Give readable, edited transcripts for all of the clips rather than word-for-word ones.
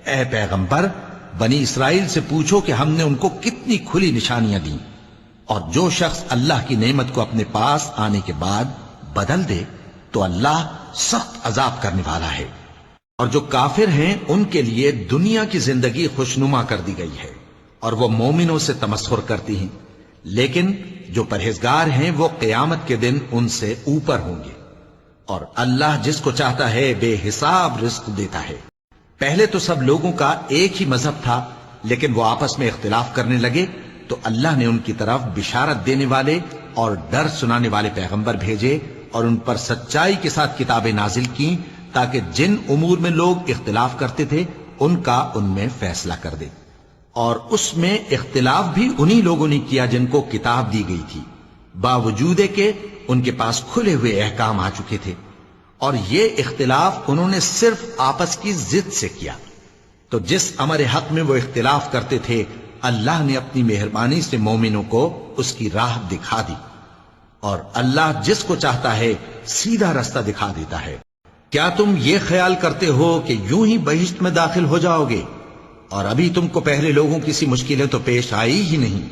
اے پیغمبر بنی اسرائیل سے پوچھو کہ ہم نے ان کو کتنی کھلی نشانیاں دیں، اور جو شخص اللہ کی نعمت کو اپنے پاس آنے کے بعد بدل دے تو اللہ سخت عذاب کرنے والا ہے۔ اور جو کافر ہیں ان کے لیے دنیا کی زندگی خوشنما کر دی گئی ہے اور وہ مومنوں سے تمسخر کرتی ہیں، لیکن جو پرہیزگار ہیں وہ قیامت کے دن ان سے اوپر ہوں گے، اور اللہ جس کو چاہتا ہے بے حساب رزق دیتا ہے۔ پہلے تو سب لوگوں کا ایک ہی مذہب تھا، لیکن وہ آپس میں اختلاف کرنے لگے تو اللہ نے ان کی طرف بشارت دینے والے اور ڈر سنانے والے پیغمبر بھیجے اور ان پر سچائی کے ساتھ کتابیں نازل کی تاکہ جن امور میں لوگ اختلاف کرتے تھے ان کا ان میں فیصلہ کر دے۔ اور اس میں اختلاف بھی انہی لوگوں نے کیا جن کو کتاب دی گئی تھی، باوجود کہ ان کے پاس کھلے ہوئے احکام آ چکے تھے، اور یہ اختلاف انہوں نے صرف آپس کی ضد سے کیا۔ تو جس امر حق میں وہ اختلاف کرتے تھے اللہ نے اپنی مہربانی سے مومنوں کو اس کی راہ دکھا دی، اور اللہ جس کو چاہتا ہے سیدھا رستہ دکھا دیتا ہے۔ کیا تم یہ خیال کرتے ہو کہ یوں ہی بہشت میں داخل ہو جاؤ گے، اور ابھی تم کو پہلے لوگوں کی سی مشکلیں تو پیش آئی ہی نہیں؟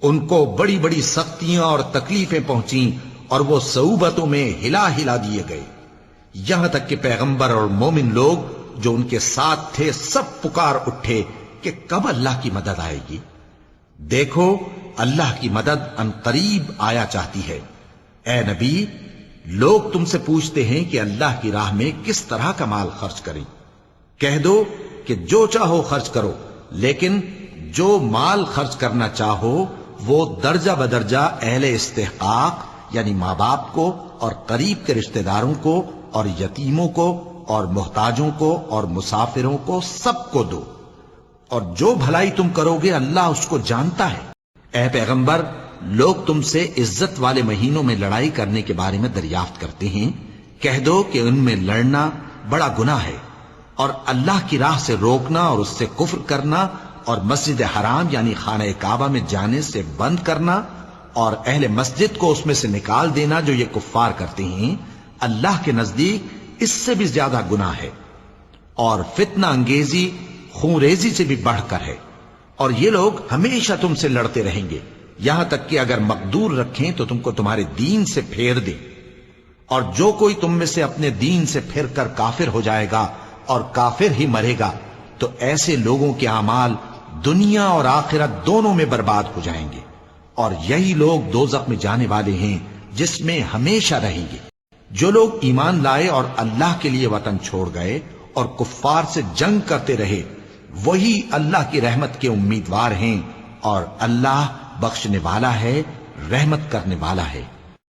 ان کو بڑی بڑی سختیاں اور تکلیفیں پہنچیں اور وہ صعوبتوں میں ہلا ہلا دیے گئے، یہاں تک کہ پیغمبر اور مومن لوگ جو ان کے ساتھ تھے سب پکار اٹھے کہ کب اللہ کی مدد آئے گی۔ دیکھو اللہ کی مدد ان قریب آیا چاہتی ہے۔ اے نبی، لوگ تم سے پوچھتے ہیں کہ اللہ کی راہ میں کس طرح کا مال خرچ کریں۔ کہہ دو کہ جو چاہو خرچ کرو، لیکن جو مال خرچ کرنا چاہو وہ درجہ بدرجہ اہل استحقاق یعنی ماں باپ کو اور قریب کے رشتہ داروں کو اور یتیموں کو اور محتاجوں کو اور مسافروں کو سب کو دو، اور جو بھلائی تم کرو گے اللہ اس کو جانتا ہے۔ اے پیغمبر، لوگ تم سے عزت والے مہینوں میں لڑائی کرنے کے بارے میں دریافت کرتے ہیں، کہہ دو کہ ان میں لڑنا بڑا گناہ ہے، اور اللہ کی راہ سے روکنا اور اس سے کفر کرنا اور مسجد حرام یعنی خانہ کعبہ میں جانے سے بند کرنا اور اہل مسجد کو اس میں سے نکال دینا جو یہ کفار کرتے ہیں، اللہ کے نزدیک اس سے بھی زیادہ گناہ ہے، اور فتنہ انگیزی خونریزی سے بھی بڑھ کر ہے۔ اور یہ لوگ ہمیشہ تم سے لڑتے رہیں گے، یہاں تک کہ اگر مقدور رکھیں تو تم کو تمہارے دین سے پھیر دیں، اور جو کوئی تم میں سے اپنے دین سے پھر کر کافر ہو جائے گا اور کافر ہی مرے گا تو ایسے لوگوں کے اعمال دنیا اور آخرت دونوں میں برباد ہو جائیں گے، اور یہی لوگ دوزخ میں جانے والے ہیں جس میں ہمیشہ رہیں گے۔ جو لوگ ایمان لائے اور اللہ کے لیے وطن چھوڑ گئے اور کفار سے جنگ کرتے رہے وہی اللہ کی رحمت کے امیدوار ہیں، اور اللہ بخشنے والا ہے، رحمت کرنے والا ہے۔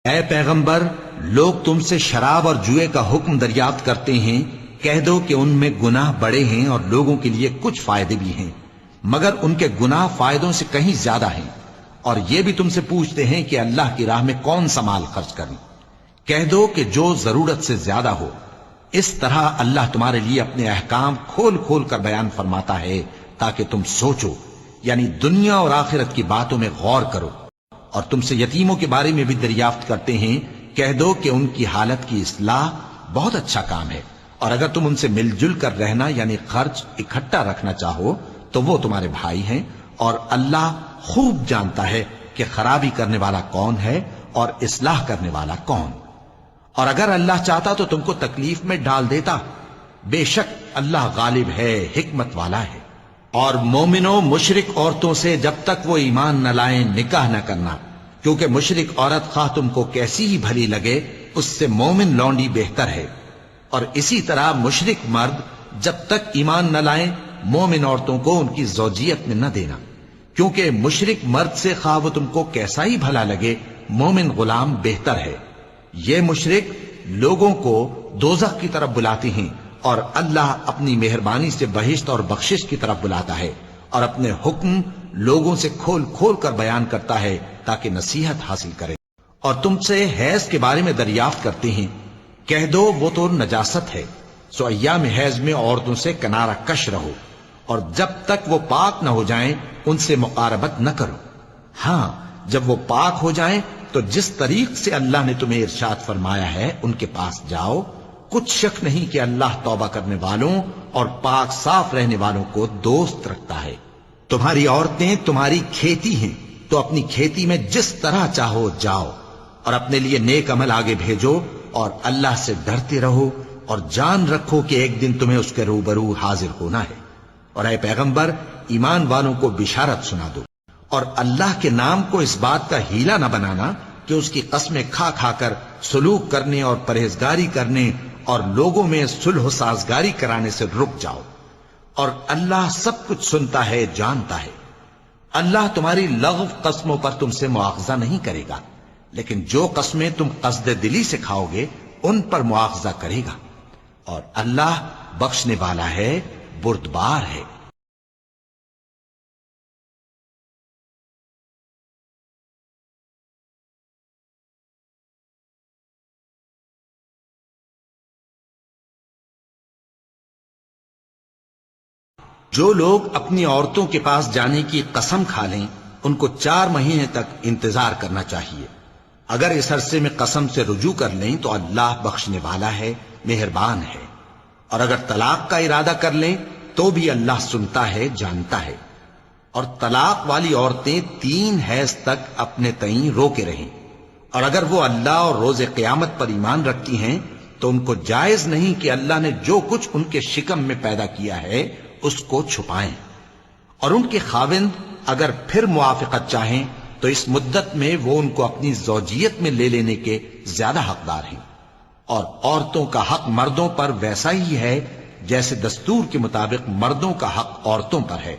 اے پیغمبر، لوگ تم سے شراب اور جوئے کا حکم دریافت کرتے ہیں، کہہ دو کہ ان میں گناہ بڑے ہیں اور لوگوں کے لیے کچھ فائدے بھی ہیں، مگر ان کے گناہ فائدوں سے کہیں زیادہ ہیں۔ اور یہ بھی تم سے پوچھتے ہیں کہ اللہ کی راہ میں کون سا مال خرچ کریں، کہہ دو کہ جو ضرورت سے زیادہ ہو۔ اس طرح اللہ تمہارے لیے اپنے احکام کھول کھول کر بیان فرماتا ہے تاکہ تم سوچو، یعنی دنیا اور آخرت کی باتوں میں غور کرو۔ اور تم سے یتیموں کے بارے میں بھی دریافت کرتے ہیں، کہہ دو کہ ان کی حالت کی اصلاح بہت اچھا کام ہے، اور اگر تم ان سے مل جل کر رہنا یعنی خرچ اکٹھا رکھنا چاہو تو وہ تمہارے بھائی ہیں، اور اللہ خوب جانتا ہے کہ خرابی کرنے والا کون ہے اور اصلاح کرنے والا کون۔ اور اگر اللہ چاہتا تو تم کو تکلیف میں ڈال دیتا، بے شک اللہ غالب ہے، حکمت والا ہے۔ اور مومنوں، مشرک عورتوں سے جب تک وہ ایمان نہ لائیں نکاح نہ کرنا، کیونکہ مشرک عورت خواہ تم کو کیسی ہی بھلی لگے اس سے مومن لونڈی بہتر ہے، اور اسی طرح مشرک مرد جب تک ایمان نہ لائیں مومن عورتوں کو ان کی زوجیت میں نہ دینا، کیونکہ مشرک مرد سے خواہ وہ تم کو کیسا ہی بھلا لگے مومن غلام بہتر ہے۔ یہ مشرک لوگوں کو دوزخ کی طرف بلاتے ہیں، اور اللہ اپنی مہربانی سے بہشت اور بخشش کی طرف بلاتا ہے، اور اپنے حکم لوگوں سے کھول کھول کر بیان کرتا ہے تاکہ نصیحت حاصل کرے۔ اور تم سے حیض کے بارے میں دریافت کرتے ہیں، کہہ دو وہ تو نجاست ہے، سو ایام حیض میں عورتوں سے کنارہ کش رہو، اور جب تک وہ پاک نہ ہو جائیں ان سے مقاربت نہ کرو۔ ہاں، جب وہ پاک ہو جائیں تو جس طریق سے اللہ نے تمہیں ارشاد فرمایا ہے ان کے پاس جاؤ، کچھ شک نہیں کہ اللہ توبہ کرنے والوں اور پاک صاف رہنے والوں کو دوست رکھتا ہے۔ تمہاری عورتیں تمہاری کھیتی ہیں، تو اپنی کھیتی میں جس طرح چاہو جاؤ، اور اپنے لیے نیک عمل آگے بھیجو، اور اللہ سے ڈرتے رہو، اور جان رکھو کہ ایک دن تمہیں اس کے روبرو حاضر ہونا ہے۔ اور اے پیغمبر، ایمان والوں کو بشارت سنا دو، اور اللہ کے نام کو اس بات کا ہیلا نہ بنانا کہ اس کی قسمیں کھا کھا کر سلوک کرنے اور پرہیزگاری کرنے اور لوگوں میں صلح و سازگاری کرانے سے رک جاؤ، اور اللہ سب کچھ سنتا ہے، جانتا ہے۔ اللہ تمہاری لغو قسموں پر تم سے مواخذہ نہیں کرے گا، لیکن جو قسمیں تم قصد دلی سے کھاؤ گے ان پر مواخذہ کرے گا، اور اللہ بخشنے والا ہے، بردبار ہے۔ جو لوگ اپنی عورتوں کے پاس جانے کی قسم کھا لیں ان کو 4 مہینے تک انتظار کرنا چاہیے۔ اگر اس عرصے میں قسم سے رجوع کر لیں تو اللہ بخشنے والا ہے، مہربان ہے، اور اگر طلاق کا ارادہ کر لیں تو بھی اللہ سنتا ہے، جانتا ہے۔ اور طلاق والی عورتیں 3 حیض تک اپنے تئیں روکے رہیں، اور اگر وہ اللہ اور روز قیامت پر ایمان رکھتی ہیں تو ان کو جائز نہیں کہ اللہ نے جو کچھ ان کے شکم میں پیدا کیا ہے اس کو چھپائیں، اور ان کے خاوند اگر پھر موافقت چاہیں تو اس مدت میں وہ ان کو اپنی زوجیت میں لے لینے کے زیادہ حقدار ہیں۔ اور عورتوں کا حق مردوں پر ویسا ہی ہے جیسے دستور کے مطابق مردوں کا حق عورتوں پر ہے،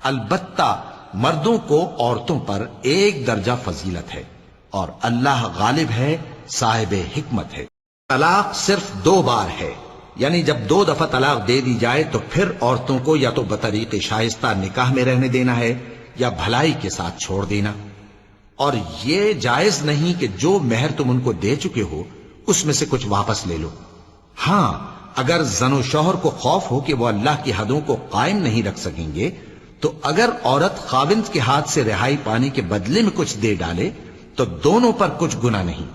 البتہ مردوں کو عورتوں پر 1 درجہ فضیلت ہے، اور اللہ غالب ہے، صاحب حکمت ہے۔ طلاق صرف 2 بار ہے، یعنی جب 2 دفعہ طلاق دے دی جائے تو پھر عورتوں کو یا تو بطریق شائستہ نکاح میں رہنے دینا ہے یا بھلائی کے ساتھ چھوڑ دینا، اور یہ جائز نہیں کہ جو مہر تم ان کو دے چکے ہو اس میں سے کچھ واپس لے لو۔ ہاں، اگر زن و شوہر کو خوف ہو کہ وہ اللہ کی حدوں کو قائم نہیں رکھ سکیں گے تو اگر عورت خاوند کے ہاتھ سے رہائی پانے کے بدلے میں کچھ دے ڈالے تو دونوں پر کچھ گناہ نہیں۔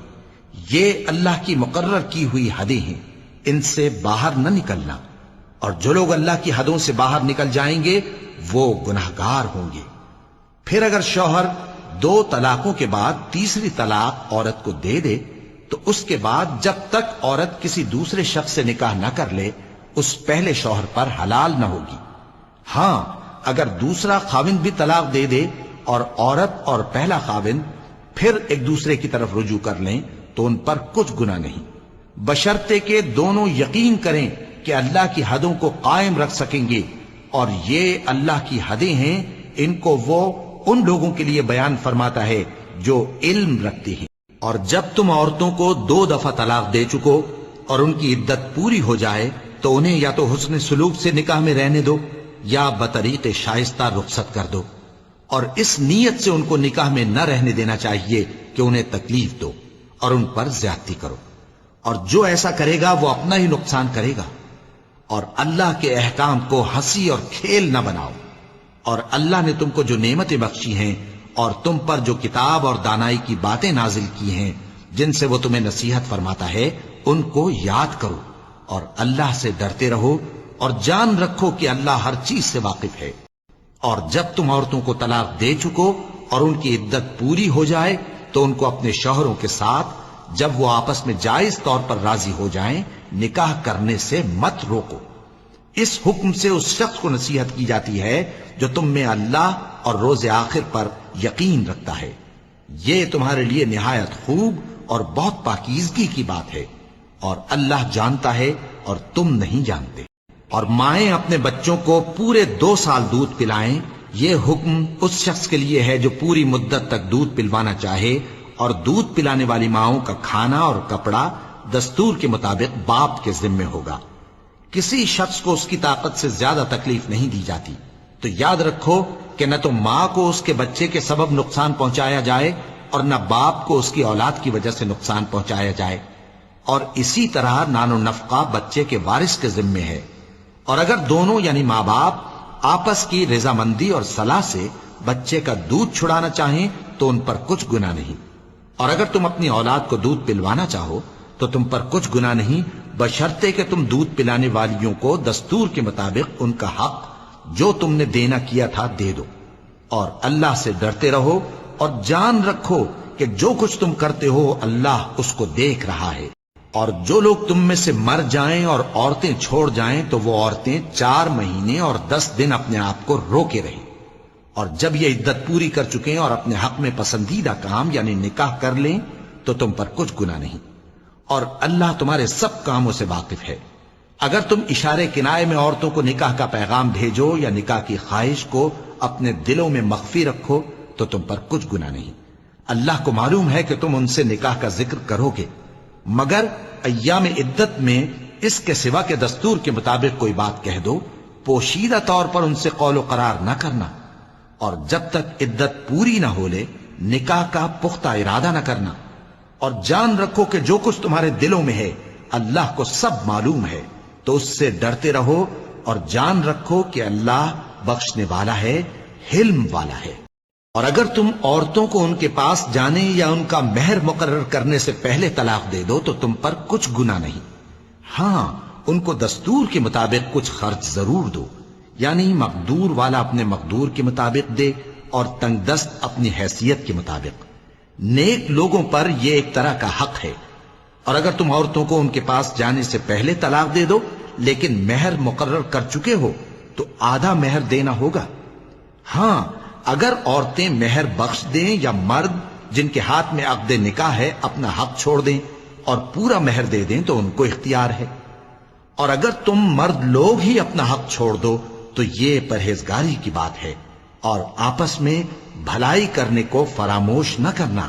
یہ اللہ کی مقرر کی ہوئی حدیں ہیں، ان سے باہر نہ نکلنا، اور جو لوگ اللہ کی حدوں سے باہر نکل جائیں گے وہ گناہگار ہوں گے۔ پھر اگر شوہر 2 طلاقوں کے بعد تیسری طلاق عورت کو دے دے تو اس کے بعد جب تک عورت کسی دوسرے شخص سے نکاح نہ کر لے اس پہلے شوہر پر حلال نہ ہوگی۔ ہاں، اگر دوسرا خاوند بھی طلاق دے دے اور عورت اور پہلا خاوند پھر ایک دوسرے کی طرف رجوع کر لیں تو ان پر کچھ گناہ نہیں، بشرطے کہ دونوں یقین کریں کہ اللہ کی حدوں کو قائم رکھ سکیں گے، اور یہ اللہ کی حدیں ہیں، ان کو وہ ان لوگوں کے لیے بیان فرماتا ہے جو علم رکھتے ہیں۔ اور جب تم عورتوں کو 2 دفعہ طلاق دے چکو اور ان کی عدت پوری ہو جائے تو انہیں یا تو حسن سلوک سے نکاح میں رہنے دو یا بطریق شائستہ رخصت کر دو، اور اس نیت سے ان کو نکاح میں نہ رہنے دینا چاہیے کہ انہیں تکلیف دو اور ان پر زیادتی کرو، اور جو ایسا کرے گا وہ اپنا ہی نقصان کرے گا۔ اور اللہ کے احکام کو ہنسی اور کھیل نہ بناؤ، اور اللہ نے تم کو جو نعمتیں بخشی ہیں اور تم پر جو کتاب اور دانائی کی باتیں نازل کی ہیں جن سے وہ تمہیں نصیحت فرماتا ہے ان کو یاد کرو، اور اللہ سے ڈرتے رہو، اور جان رکھو کہ اللہ ہر چیز سے واقف ہے۔ اور جب تم عورتوں کو طلاق دے چکو اور ان کی عدت پوری ہو جائے تو ان کو اپنے شوہروں کے ساتھ جب وہ آپس میں جائز طور پر راضی ہو جائیں نکاح کرنے سے مت روکو۔ اس حکم سے اس شخص کو نصیحت کی جاتی ہے جو تم میں اللہ اور روز آخر پر یقین رکھتا ہے، یہ تمہارے لیے نہایت خوب اور بہت پاکیزگی کی بات ہے، اور اللہ جانتا ہے اور تم نہیں جانتے۔ اور مائیں اپنے بچوں کو پورے 2 سال دودھ پلائیں، یہ حکم اس شخص کے لیے ہے جو پوری مدت تک دودھ پلوانا چاہے، اور دودھ پلانے والی ماؤں کا کھانا اور کپڑا دستور کے مطابق باپ کے ذمے ہوگا۔ کسی شخص کو اس کی طاقت سے زیادہ تکلیف نہیں دی جاتی، تو یاد رکھو کہ نہ تو ماں کو اس کے بچے کے سبب نقصان پہنچایا جائے اور نہ باپ کو اس کی اولاد کی وجہ سے نقصان پہنچایا جائے، اور اسی طرح نان و نفقہ بچے کے وارث کے ذمے ہے۔ اور اگر دونوں یعنی ماں باپ آپس کی رضامندی اور صلاح سے بچے کا دودھ چھڑانا چاہیں تو ان پر کچھ گناہ نہیں، اور اگر تم اپنی اولاد کو دودھ پلوانا چاہو تو تم پر کچھ گناہ نہیں، بشرطے کہ تم دودھ پلانے والیوں کو دستور کے مطابق ان کا حق جو تم نے دینا کیا تھا دے دو، اور اللہ سے ڈرتے رہو اور جان رکھو کہ جو کچھ تم کرتے ہو اللہ اس کو دیکھ رہا ہے۔ اور جو لوگ تم میں سے مر جائیں اور عورتیں چھوڑ جائیں تو وہ عورتیں 4 مہینے اور 10 دن اپنے آپ کو روکے رہیں، اور جب یہ عدت پوری کر چکیں اور اپنے حق میں پسندیدہ کام یعنی نکاح کر لیں تو تم پر کچھ گناہ نہیں، اور اللہ تمہارے سب کاموں سے واقف ہے۔ اگر تم اشارے کنائے میں عورتوں کو نکاح کا پیغام بھیجو یا نکاح کی خواہش کو اپنے دلوں میں مخفی رکھو تو تم پر کچھ گناہ نہیں۔ اللہ کو معلوم ہے کہ تم ان سے نکاح کا ذکر کرو گے، مگر ایام عدت میں اس کے سوا کے دستور کے مطابق کوئی بات کہہ دو، پوشیدہ طور پر ان سے قول و قرار نہ کرنا، اور جب تک عدت پوری نہ ہو لے نکاح کا پختہ ارادہ نہ کرنا، اور جان رکھو کہ جو کچھ تمہارے دلوں میں ہے اللہ کو سب معلوم ہے، تو اس سے ڈرتے رہو اور جان رکھو کہ اللہ بخشنے والا ہے، حلم والا ہے۔ اور اگر تم عورتوں کو ان کے پاس جانے یا ان کا مہر مقرر کرنے سے پہلے طلاق دے دو تو تم پر کچھ گناہ نہیں، ہاں ان کو دستور کے مطابق کچھ خرچ ضرور دو، یعنی مقدور والا اپنے مقدور کے مطابق دے اور تنگ دست اپنی حیثیت کے مطابق۔ نیک لوگوں پر یہ ایک طرح کا حق ہے۔ اور اگر تم عورتوں کو ان کے پاس جانے سے پہلے طلاق دے دو لیکن مہر مقرر کر چکے ہو تو آدھا مہر دینا ہوگا۔ ہاں اگر عورتیں مہر بخش دیں یا مرد جن کے ہاتھ میں عقد نکاح ہے اپنا حق چھوڑ دیں اور پورا مہر دے دیں تو ان کو اختیار ہے۔ اور اگر تم مرد لوگ ہی اپنا حق چھوڑ دو تو یہ پرہیزگاری کی بات ہے، اور آپس میں بھلائی کرنے کو فراموش نہ کرنا۔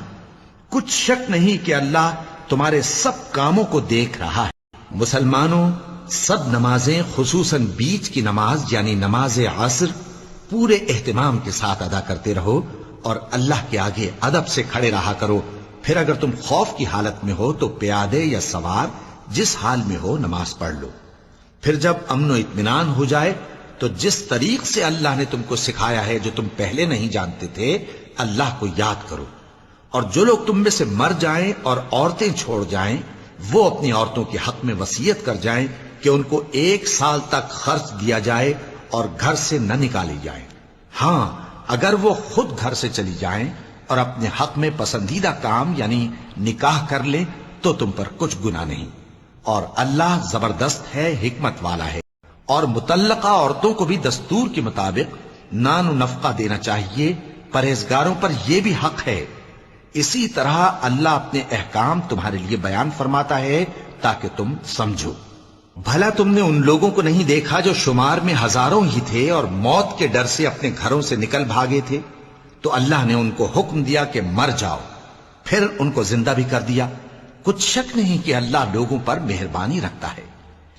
کچھ شک نہیں کہ اللہ تمہارے سب کاموں کو دیکھ رہا ہے۔ مسلمانوں، سب نمازیں خصوصاً بیچ کی نماز یعنی نماز عصر پورے اہتمام کے ساتھ ادا کرتے رہو اور اللہ کے آگے ادب سے کھڑے رہا کرو۔ پھر اگر تم خوف کی حالت میں ہو تو پیادے یا سوار جس حال میں ہو نماز پڑھ لو۔ پھر جب امن و اطمینان ہو جائے تو جس طریق سے اللہ نے تم کو سکھایا ہے جو تم پہلے نہیں جانتے تھے اللہ کو یاد کرو۔ اور جو لوگ تم میں سے مر جائیں اور عورتیں چھوڑ جائیں وہ اپنی عورتوں کے حق میں وصیت کر جائیں کہ ان کو 1 سال تک خرچ دیا جائے اور گھر سے نہ نکالی جائیں۔ ہاں اگر وہ خود گھر سے چلی جائیں اور اپنے حق میں پسندیدہ کام یعنی نکاح کر لیں تو تم پر کچھ گناہ نہیں، اور اللہ زبردست ہے، حکمت والا ہے۔ اور مطلقہ عورتوں کو بھی دستور کے مطابق نان و نفقہ دینا چاہیے، پرہیزگاروں پر یہ بھی حق ہے۔ اسی طرح اللہ اپنے احکام تمہارے لیے بیان فرماتا ہے تاکہ تم سمجھو۔ بھلا تم نے ان لوگوں کو نہیں دیکھا جو شمار میں ہزاروں ہی تھے اور موت کے ڈر سے اپنے گھروں سے نکل بھاگے تھے؟ تو اللہ نے ان کو حکم دیا کہ مر جاؤ، پھر ان کو زندہ بھی کر دیا۔ کچھ شک نہیں کہ اللہ لوگوں پر مہربانی رکھتا ہے،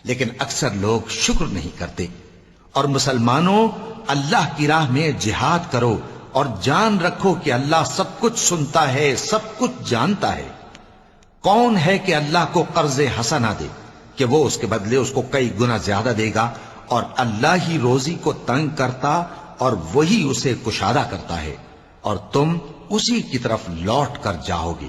لیکن اکثر لوگ شکر نہیں کرتے۔ اور مسلمانوں، اللہ کی راہ میں جہاد کرو اور جان رکھو کہ اللہ سب کچھ سنتا ہے، سب کچھ جانتا ہے۔ کون ہے کہ اللہ کو قرض حسنہ دے کہ وہ اس کے بدلے اس کو کئی گنا زیادہ دے گا؟ اور اللہ ہی روزی کو تنگ کرتا اور وہی اسے کشادہ کرتا ہے، اور تم اسی کی طرف لوٹ کر جاؤ گے۔